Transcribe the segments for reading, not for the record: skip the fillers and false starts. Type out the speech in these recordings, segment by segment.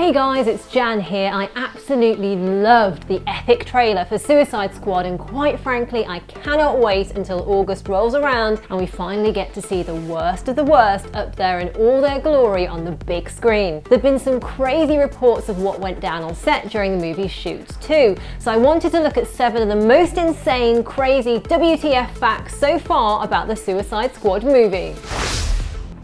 Hey guys, it's Jan here. I absolutely loved the epic trailer for Suicide Squad, and quite frankly I cannot wait until August rolls around and we finally get to see the worst of the worst up there in all their glory on the big screen. There have been some crazy reports of what went down on set during the movie's shoots too, so I wanted to look at 7 of the most insane, crazy WTF facts so far about the Suicide Squad movie.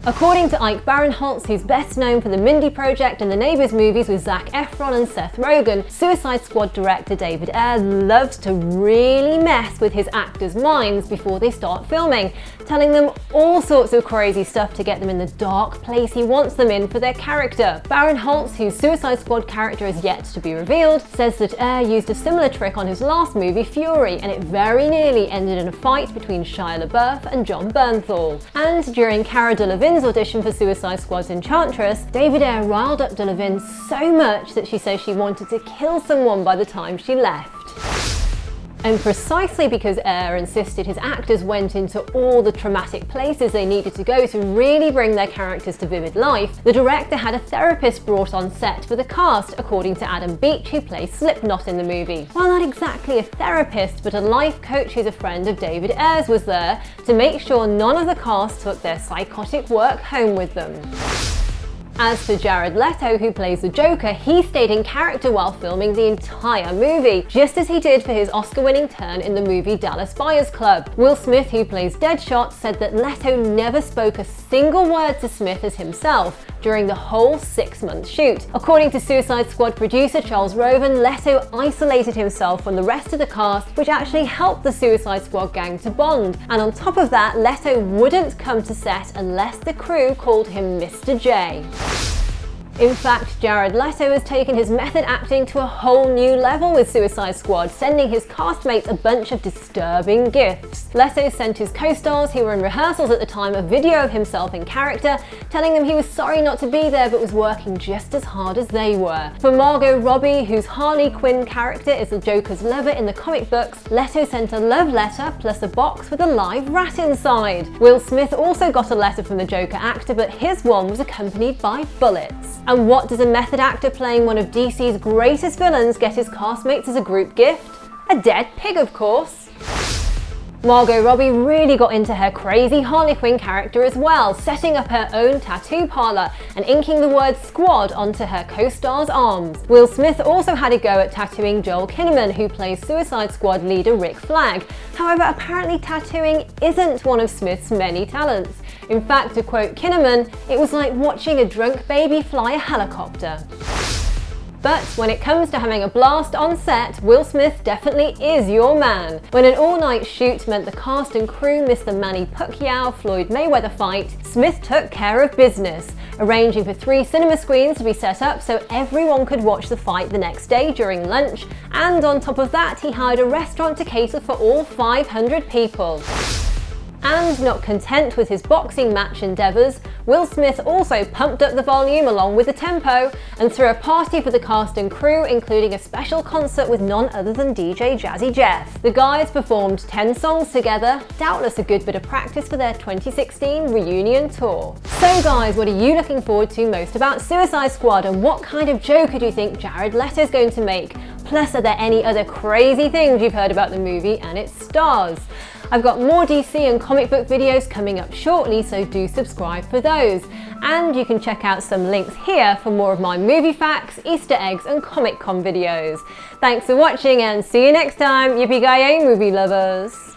According to Ike Barinholtz, who's best known for the Mindy Project and the Neighbours movies with Zac Efron and Seth Rogen, Suicide Squad director David Ayer loves to really mess with his actors' minds before they start filming, telling them all sorts of crazy stuff to get them in the dark place he wants them in for their character. Barinholtz, whose Suicide Squad character is yet to be revealed, says that Ayer used a similar trick on his last movie, Fury, and it very nearly ended in a fight between Shia LaBeouf and Jon Bernthal. And during Cara Delevingne's audition for Suicide Squad's Enchantress, David Ayer riled up Delevingne so much that she says she wanted to kill someone by the time she left. And precisely because Ayer insisted his actors went into all the traumatic places they needed to go to really bring their characters to vivid life, the director had a therapist brought on set for the cast, according to Adam Beach, who plays Slipknot in the movie. Well, not exactly a therapist, but a life coach who's a friend of David Ayer's was there to make sure none of the cast took their psychotic work home with them. As for Jared Leto, who plays the Joker, he stayed in character while filming the entire movie, just as he did for his Oscar-winning turn in the movie Dallas Buyers Club. Will Smith, who plays Deadshot, said that Leto never spoke a single word to Smith as himself during the whole 6-month shoot. According to Suicide Squad producer Charles Roven, Leto isolated himself from the rest of the cast, which actually helped the Suicide Squad gang to bond. And on top of that, Leto wouldn't come to set unless the crew called him Mr. J. In fact, Jared Leto has taken his method acting to a whole new level with Suicide Squad, sending his castmates a bunch of disturbing gifts. Leto sent his co-stars, who were in rehearsals at the time, a video of himself in character, telling them he was sorry not to be there but was working just as hard as they were. For Margot Robbie, whose Harley Quinn character is the Joker's lover in the comic books, Leto sent a love letter plus a box with a live rat inside. Will Smith also got a letter from the Joker actor, but his one was accompanied by bullets. And what does a method actor playing one of DC's greatest villains get his castmates as a group gift? A dead pig, of course. Margot Robbie really got into her crazy Harley Quinn character as well, setting up her own tattoo parlor and inking the word squad onto her co-star's arms. Will Smith also had a go at tattooing Joel Kinnaman, who plays Suicide Squad leader Rick Flag. However, apparently tattooing isn't one of Smith's many talents. In fact, to quote Kinnaman, it was like watching a drunk baby fly a helicopter. But when it comes to having a blast on set, Will Smith definitely is your man. When an all-night shoot meant the cast and crew missed the Manny Pacquiao-Floyd Mayweather fight, Smith took care of business, arranging for 3 cinema screens to be set up so everyone could watch the fight the next day during lunch, and on top of that, he hired a restaurant to cater for all 500 people. And not content with his boxing match endeavours, Will Smith also pumped up the volume along with the tempo and threw a party for the cast and crew, including a special concert with none other than DJ Jazzy Jeff. The guys performed 10 songs together, doubtless a good bit of practice for their 2016 reunion tour. So guys, what are you looking forward to most about Suicide Squad, and what kind of Joker do you think Jared Leto is going to make? Plus, are there any other crazy things you've heard about the movie and its stars? I've got more DC and comic book videos coming up shortly, so do subscribe for those. And you can check out some links here for more of my movie facts, Easter eggs and Comic Con videos. Thanks for watching and see you next time, yippee-ki-yay movie lovers!